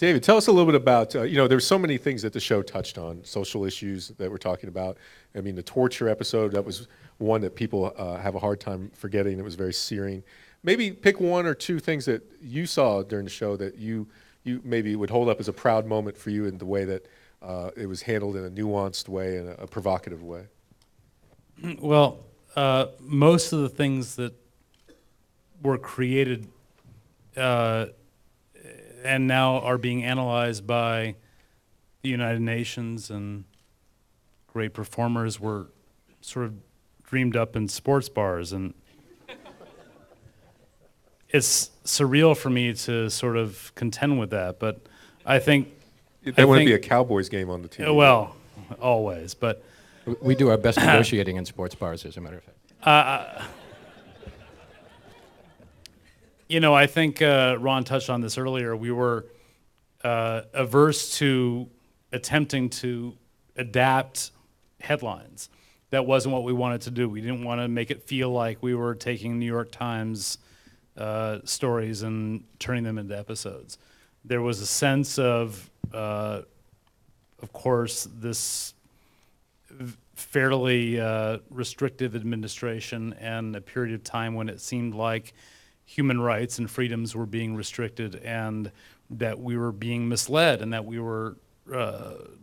David, tell us a little bit about, there's so many things that the show touched on, social issues that we're talking about. I mean, the torture episode, that was one that people have a hard time forgetting. It was very searing. Maybe pick one or two things that you saw during the show that you maybe would hold up as a proud moment for you in the way that it was handled in a nuanced way and a provocative way. Well, most of the things that were created and now are being analyzed by the United Nations and great performers were sort of dreamed up in sports bars, and it's surreal for me to sort of contend with that, but I think... There wouldn't be a Cowboys game on the TV. Well, always, but... We do our best negotiating in sports bars, as a matter of fact. I think Ron touched on this earlier. We were averse to attempting to adapt headlines. That wasn't what we wanted to do. We didn't want to make it feel like we were taking New York Times stories and turning them into episodes. There was a sense of course, this fairly restrictive administration and a period of time when it seemed like human rights and freedoms were being restricted and that we were being misled and that we were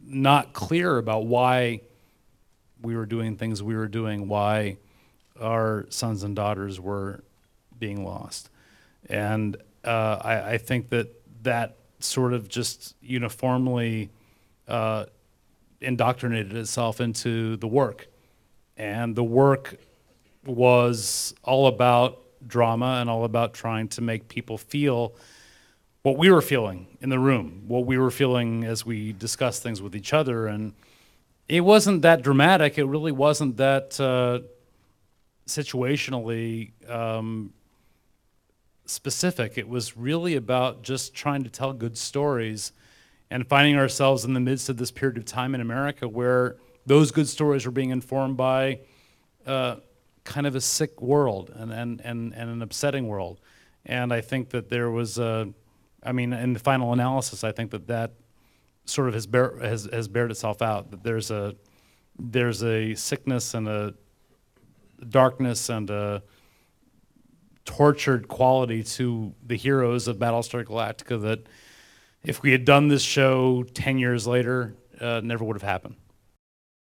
not clear about why we were doing things we were doing, why our sons and daughters were being lost. And I think that sort of just uniformly indoctrinated itself into the work. And the work was all about drama and all about trying to make people feel what we were feeling in the room, what we were feeling as we discussed things with each other. And it wasn't that dramatic. It really wasn't that situationally specific. It was really about just trying to tell good stories and finding ourselves in the midst of this period of time in America where those good stories were being informed by kind of a sick world and an upsetting world. And I think that there was, in the final analysis, I think that sort of has bared itself out, that there's a sickness and a darkness and a tortured quality to the heroes of Battlestar Galactica that if we had done this show 10 years later, never would have happened.